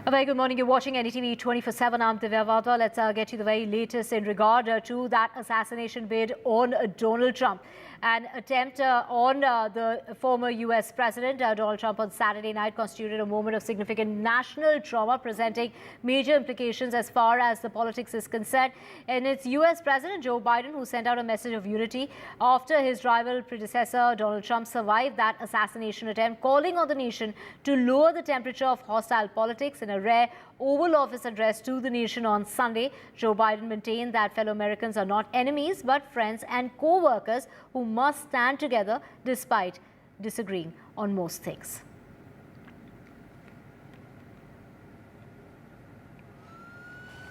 A very good morning. You're watching NDTV 24/7. I'm Divya Vadwa. Let's get you the very latest in regard to that assassination bid on Donald Trump. An attempt on the former U.S. President Donald Trump on Saturday night constituted a moment of significant national trauma, presenting major implications as far as the politics is concerned. And it's U.S. President Joe Biden who sent out a message of unity after his rival predecessor Donald Trump survived that assassination attempt, calling on the nation to lower the temperature of hostile politics. In a rare Oval Office address to the nation on Sunday, Joe Biden maintained that fellow Americans are not enemies but friends and co-workers who must stand together despite disagreeing on most things.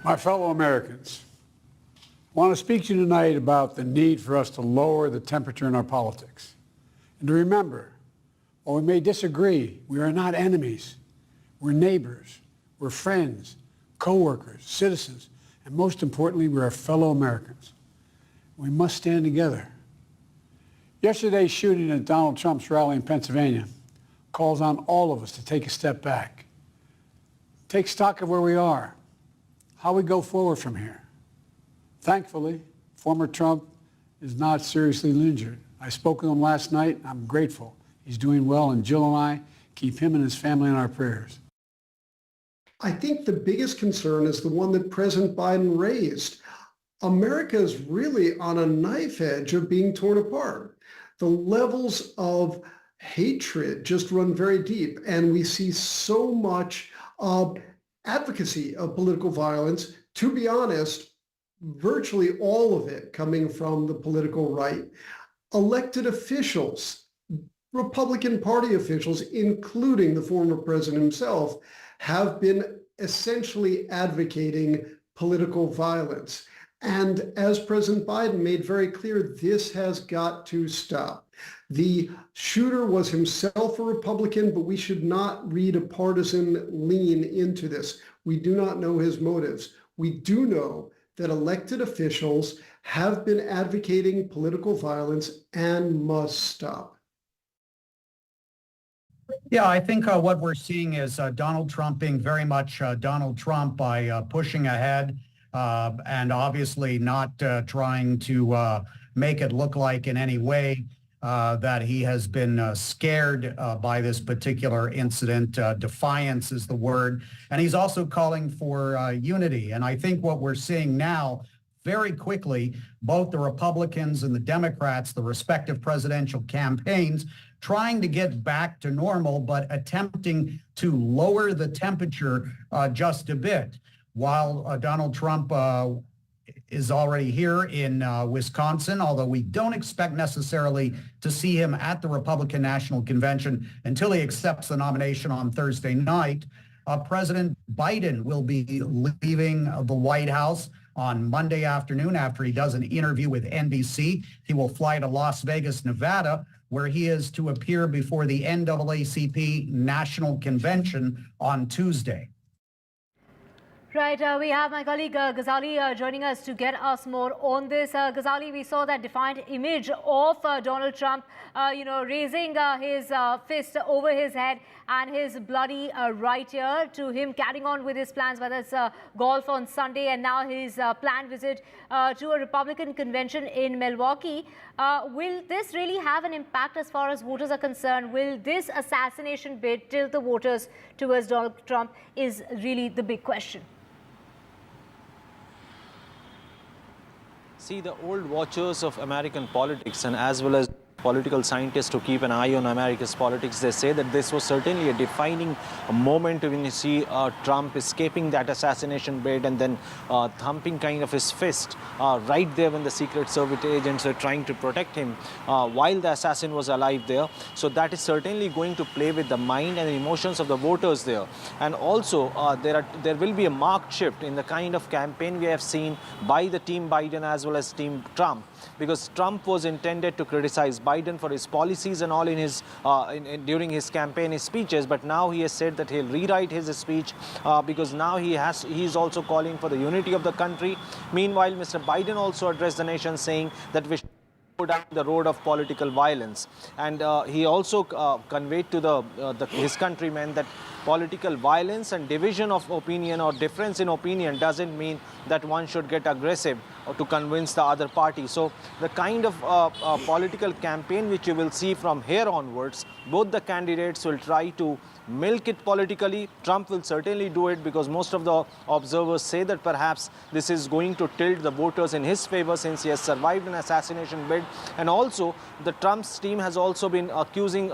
My fellow Americans, I want to speak to you tonight about the need for us to lower the temperature in our politics. And to remember, while we may disagree, we are not enemies. We're neighbors. We're friends, co-workers, citizens, and most importantly, we're our fellow Americans. We must stand together. Yesterday's shooting at Donald Trump's rally in Pennsylvania calls on all of us to take a step back, take stock of where we are, how we go forward from here. Thankfully, former Trump is not seriously injured. I spoke with him last night. I'm grateful. He's doing well, and Jill and I keep him and his family in our prayers. I think the biggest concern is the one that President Biden raised. America is really on a knife edge of being torn apart. The levels of hatred just run very deep, and we see so much advocacy of political violence. To be honest, virtually all of it coming from the political right. Elected officials, Republican Party officials, including the former president himself, have been essentially advocating political violence. And as President Biden made very clear, this has got to stop. The shooter was himself a Republican, but we should not read a partisan lean into this. We do not know his motives. We do know that elected officials have been advocating political violence and must stop. Yeah, I think what we're seeing is Donald Trump being very much Donald Trump by pushing ahead and obviously not trying to make it look like in any way that he has been scared by this particular incident. Defiance is the word. And he's also calling for unity. And I think what we're seeing now, very quickly, both the Republicans and the Democrats, the respective presidential campaigns, trying to get back to normal, but attempting to lower the temperature just a bit. While Donald Trump is already here in Wisconsin, although we don't expect necessarily to see him at the Republican National Convention until he accepts the nomination on Thursday night, President Biden will be leaving the White House on Monday afternoon after he does an interview with NBC. He will fly to Las Vegas, Nevada, where he is to appear before the NAACP National Convention on Tuesday. Right, we have my colleague Ghazali joining us to get us more on this. Ghazali, we saw that defiant image of Donald Trump, raising his fist over his head and his bloody right ear, to him carrying on with his plans, whether it's golf on Sunday and now his planned visit to a Republican convention in Milwaukee. Will this really have an impact as far as voters are concerned? Will this assassination bid tilt the voters towards Donald Trump is really the big question. See, the old watchers of American politics and as well as political scientists who keep an eye on America's politics, they say that this was certainly a defining moment when you see Trump escaping that assassination bid and then thumping kind of his fist right there when the Secret Service agents were trying to protect him while the assassin was alive there. So that is certainly going to play with the mind and the emotions of the voters there. And also there will be a marked shift in the kind of campaign we have seen by the team Biden as well as team Trump, because Trump was intended to criticize Biden for his policies and all in his during his campaign, his speeches, but now he has said that he'll rewrite his speech because now he's also calling for the unity of the country. Meanwhile, Mr. Biden also addressed the nation saying that we should go down the road of political violence, and he also conveyed to his countrymen that political violence and division of opinion or difference in opinion doesn't mean that one should get aggressive or to convince the other party. So the kind of political campaign which you will see from here onwards, both the candidates will try to milk it politically. Trump will certainly do it because most of the observers say that perhaps this is going to tilt the voters in his favor since he has survived an assassination bid. And also the Trump's team has also been accusing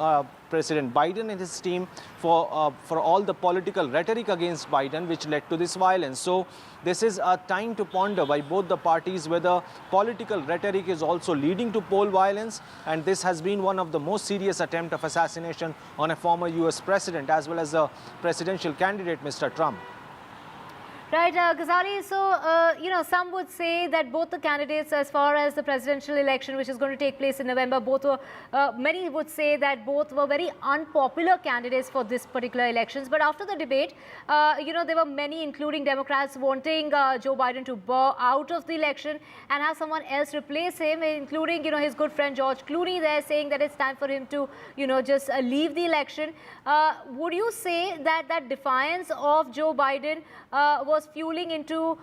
President Biden and his team for all the political rhetoric against Biden, which led to this violence. So this is a time to ponder by both the parties whether political rhetoric is also leading to poll violence, and this has been one of the most serious attempts of assassination on a former US president as well as a presidential candidate, Mr. Trump. Right, Ghazali, so, some would say that both the candidates, as far as the presidential election, which is going to take place in November, both were, many would say that both were very unpopular candidates for this particular elections. But after the debate, there were many, including Democrats, wanting Joe Biden to bow out of the election and have someone else replace him, including, his good friend George Clooney there, saying that it's time for him to, just leave the election. Would you say that that defiance of Joe Biden was fueling into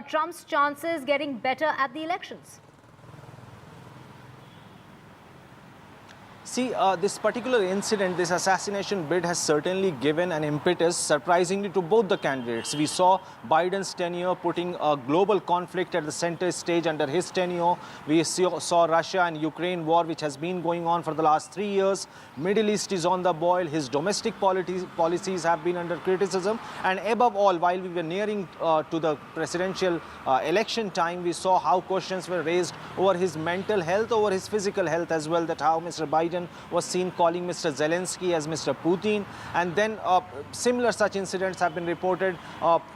Trump's chances getting better at the elections? See, this particular incident, this assassination bid has certainly given an impetus, surprisingly, to both the candidates. We saw Biden's tenure putting a global conflict at the center stage under his tenure. We saw Russia and Ukraine war, which has been going on for the last 3 years. Middle East is on the boil. His domestic policies have been under criticism. And above all, while we were nearing to the presidential election time, we saw how questions were raised over his mental health, over his physical health as well, that how Mr. Biden was seen calling Mr. Zelensky as Mr. Putin. And then similar such incidents have been reported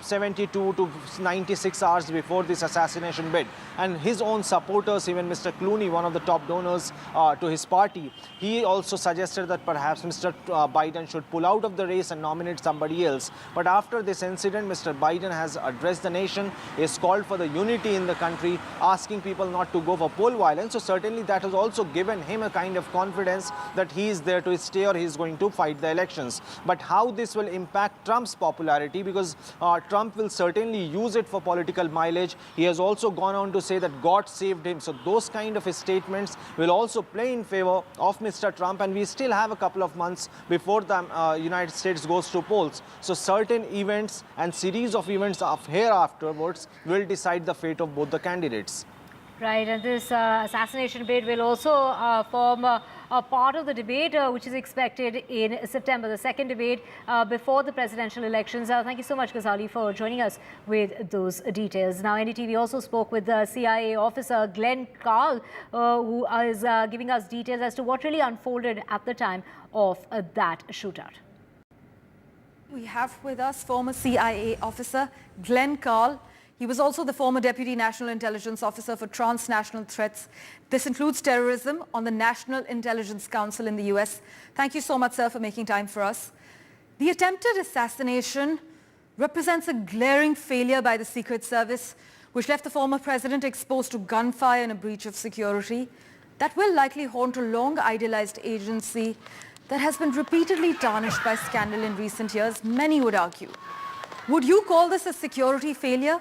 72 to 96 hours before this assassination bid. And his own supporters, even Mr. Clooney, one of the top donors to his party, he also suggested that perhaps Mr. Biden should pull out of the race and nominate somebody else. But after this incident, Mr. Biden has addressed the nation, is called for the unity in the country, asking people not to go for poll violence. So certainly that has also given him a kind of confidence that he is there to stay or he is going to fight the elections. But how this will impact Trump's popularity, because Trump will certainly use it for political mileage. He has also gone on to say that God saved him. So those kind of statements will also play in favor of Mr. Trump, and we still have a couple of months before the United States goes to polls. So certain events and series of events here afterwards will decide the fate of both the candidates. Right, and this assassination bid will also form a part of the debate which is expected in September, the second debate before the presidential elections. Thank you so much, Ghazali, for joining us with those details. Now, NDTV also spoke with the CIA officer Glenn Carl, who is giving us details as to what really unfolded at the time of that shootout. We have with us former CIA officer Glenn Carl. He was also the former Deputy National Intelligence Officer for Transnational Threats. This includes terrorism on the National Intelligence Council in the US. Thank you so much, sir, for making time for us. The attempted assassination represents a glaring failure by the Secret Service, which left the former president exposed to gunfire and a breach of security. That will likely haunt a long-idealized agency that has been repeatedly tarnished by scandal in recent years, many would argue. Would you call this a security failure?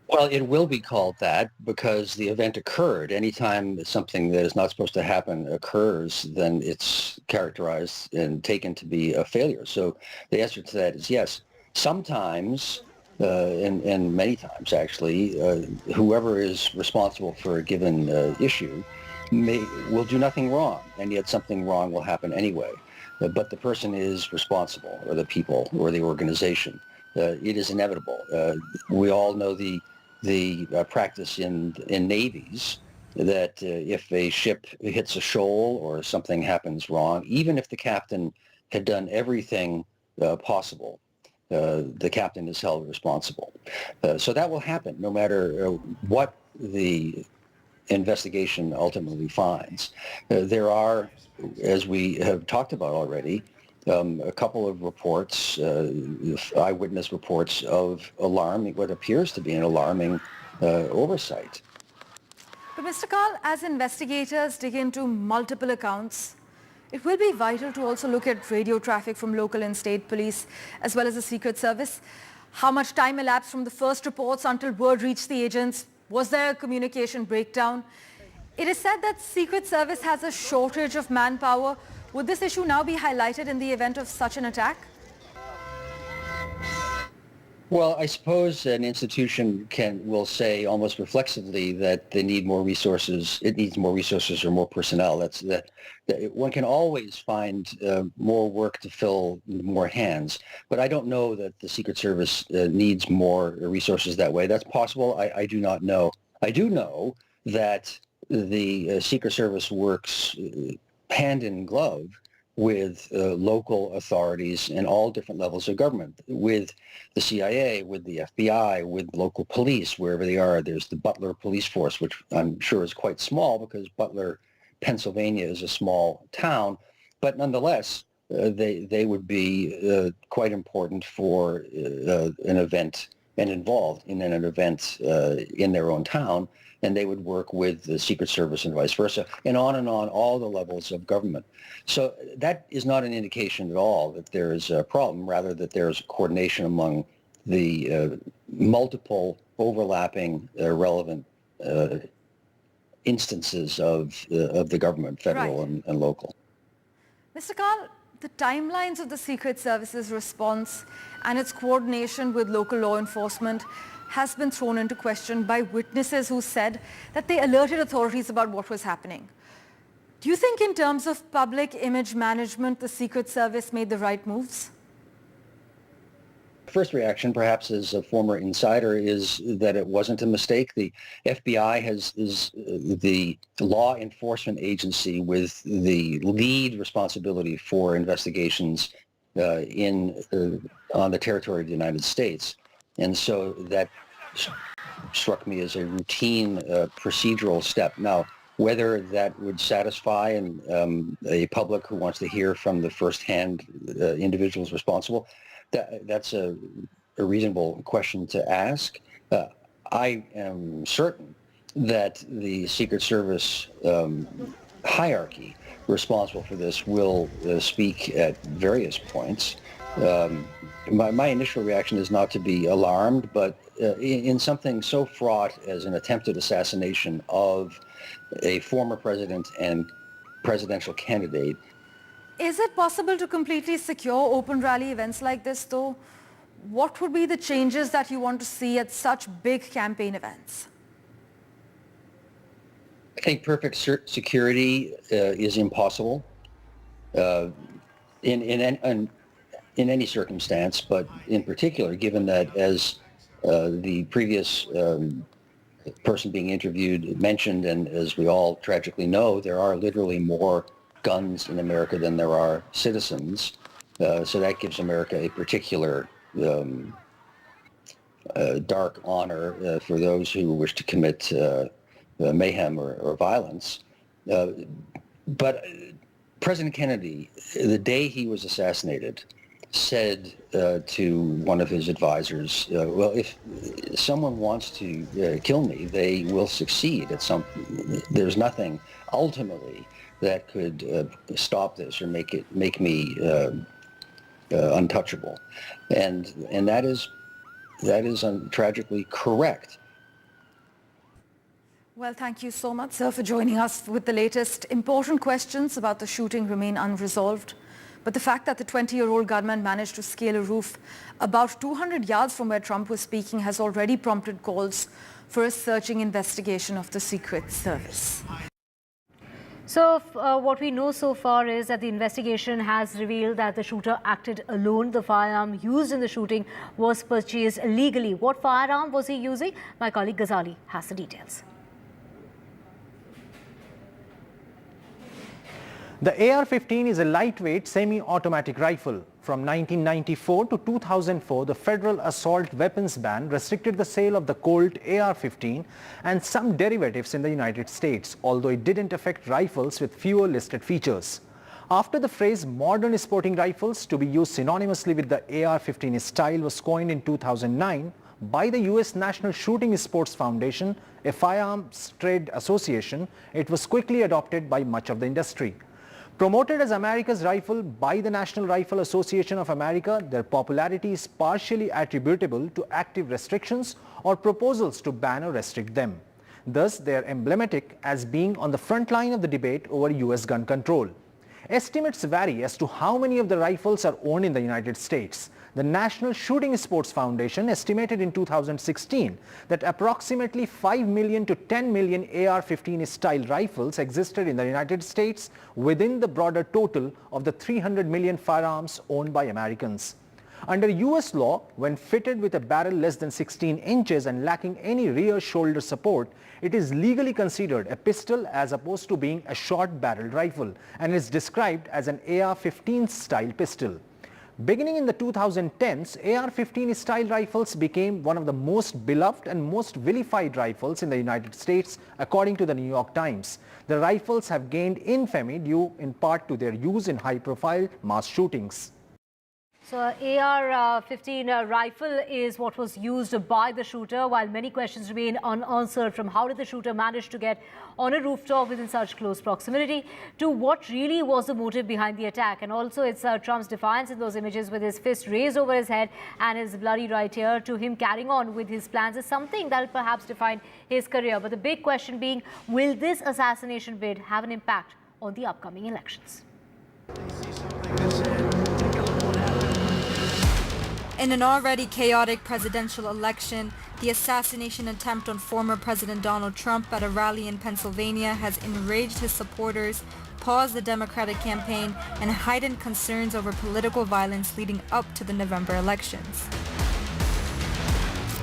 Well, it will be called that because the event occurred. Anytime something that is not supposed to happen occurs, then it's characterized and taken to be a failure. So the answer to that is yes. Sometimes, and many times actually, whoever is responsible for a given issue will do nothing wrong, and yet something wrong will happen anyway. But the person is responsible, or the people, or the organization. It is inevitable. We all know the practice in navies that if a ship hits a shoal or something happens wrong, even if the captain had done everything possible, the captain is held responsible. So that will happen no matter what the investigation ultimately finds. There are, as we have talked about already, a couple of reports, eyewitness reports of what appears to be an alarming oversight. But Mr. Carl, as investigators dig into multiple accounts, It will be vital to also look at radio traffic from local and state police as well as the Secret Service. How much time elapsed from the first reports until word reached the agents? Was there a communication breakdown? It is said that Secret Service has a shortage of manpower. Would this issue now be highlighted in the event of such an attack? Well, I suppose an institution will say almost reflexively that they need more resources. It needs more resources or more personnel. That one can always find more work to fill more hands. But I don't know that the Secret Service needs more resources that way. That's possible. I do not know. I do know that the Secret Service works hand in glove with local authorities in all different levels of government, with the CIA, with the FBI, with local police, wherever they are. There's the Butler police force, which I'm sure is quite small because Butler, Pennsylvania is a small town, but nonetheless, they would be quite important for an event and involved in an event in their own town, and they would work with the Secret Service and vice versa, and on all the levels of government. So that is not an indication at all that there is a problem, rather that there is coordination among the multiple overlapping relevant instances of the government, federal and local. Mr. Kal, the timelines of the Secret Service's response and its coordination with local law enforcement has been thrown into question by witnesses who said that they alerted authorities about what was happening. Do you think in terms of public image management, the Secret Service made the right moves? First reaction, perhaps as a former insider, is that it wasn't a mistake. The FBI is the law enforcement agency with the lead responsibility for investigations on the territory of the United States. And so that struck me as a routine procedural step. Now, whether that would satisfy a public who wants to hear from the first-hand individuals responsible, that's a reasonable question to ask. I am certain that the Secret Service hierarchy responsible for this will speak at various points. My initial reaction is not to be alarmed, but in something so fraught as an attempted assassination of a former president and presidential candidate. Is it possible to completely secure open rally events like this, though? What would be the changes that you want to see at such big campaign events? I think perfect security is impossible in any circumstance, but in particular, given that, as the previous person being interviewed mentioned, and as we all tragically know, there are literally more guns in America than there are citizens. So that gives America a particular dark honor for those who wish to commit mayhem or violence. But President Kennedy, the day he was assassinated, said to one of his advisors, well, if someone wants to kill me, they will succeed at there's nothing ultimately that could stop this or make me untouchable. And that is tragically correct. Well, thank you so much, sir, for joining us with the latest. Important questions about the shooting remain unresolved. But the fact that the 20-year-old gunman managed to scale a roof about 200 yards from where Trump was speaking has already prompted calls for a searching investigation of the Secret Service. So what we know so far is that the investigation has revealed that the shooter acted alone. The firearm used in the shooting was purchased illegally. What firearm was he using? My colleague Ghazali has the details. The AR-15 is a lightweight semi-automatic rifle. From 1994 to 2004, the federal assault weapons ban restricted the sale of the Colt AR-15 and some derivatives in the United States, although it didn't affect rifles with fewer listed features. After the phrase modern sporting rifles to be used synonymously with the AR-15 style was coined in 2009 by the U.S. National Shooting Sports Foundation, a firearms trade association, it was quickly adopted by much of the industry. Promoted as America's rifle by the National Rifle Association of America, their popularity is partially attributable to active restrictions or proposals to ban or restrict them. Thus, they are emblematic as being on the front line of the debate over US gun control. Estimates vary as to how many of the rifles are owned in the United States. The National Shooting Sports Foundation estimated in 2016 that approximately 5 million to 10 million AR-15 style rifles existed in the United States within the broader total of the 300 million firearms owned by Americans. Under US law, when fitted with a barrel less than 16 inches and lacking any rear shoulder support, it is legally considered a pistol as opposed to being a short-barreled rifle and is described as an AR-15 style pistol. Beginning in the 2010s, AR-15 style rifles became one of the most beloved and most vilified rifles in the United States, according to the New York Times. The rifles have gained infamy due in part to their use in high-profile mass shootings. So AR-15 rifle is what was used by the shooter, while many questions remain unanswered from how did the shooter manage to get on a rooftop within such close proximity to what really was the motive behind the attack. And also it's Trump's defiance in those images with his fist raised over his head and his bloody right ear to him carrying on with his plans is something that will perhaps define his career. But the big question being, will this assassination bid have an impact on the upcoming elections? In an already chaotic presidential election, the assassination attempt on former President Donald Trump at a rally in Pennsylvania has enraged his supporters, paused the Democratic campaign, and heightened concerns over political violence leading up to the November elections.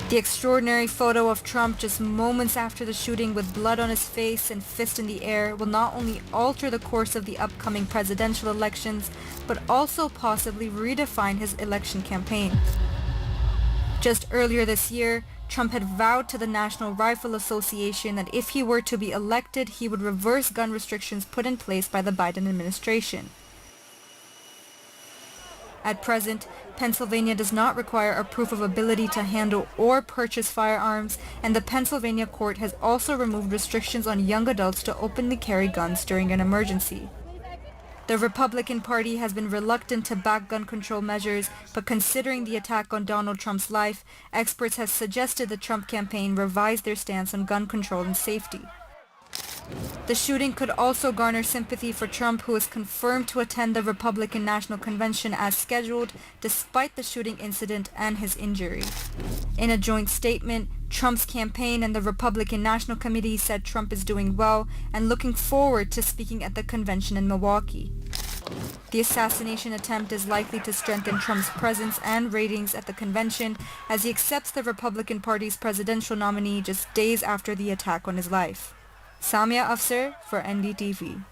The extraordinary photo of Trump just moments after the shooting with blood on his face and fist in the air will not only alter the course of the upcoming presidential elections, but also possibly redefine his election campaign. Just earlier this year, Trump had vowed to the National Rifle Association that if he were to be elected, he would reverse gun restrictions put in place by the Biden administration. At present, Pennsylvania does not require a proof of ability to handle or purchase firearms, and the Pennsylvania court has also removed restrictions on young adults to openly carry guns during an emergency. The Republican Party has been reluctant to back gun control measures, but considering the attack on Donald Trump's life, experts have suggested the Trump campaign revise their stance on gun control and safety. The shooting could also garner sympathy for Trump, who is confirmed to attend the Republican National Convention as scheduled, despite the shooting incident and his injury. In a joint statement, Trump's campaign and the Republican National Committee said Trump is doing well and looking forward to speaking at the convention in Milwaukee. The assassination attempt is likely to strengthen Trump's presence and ratings at the convention as he accepts the Republican Party's presidential nominee just days after the attack on his life. Samia Afsar for NDTV.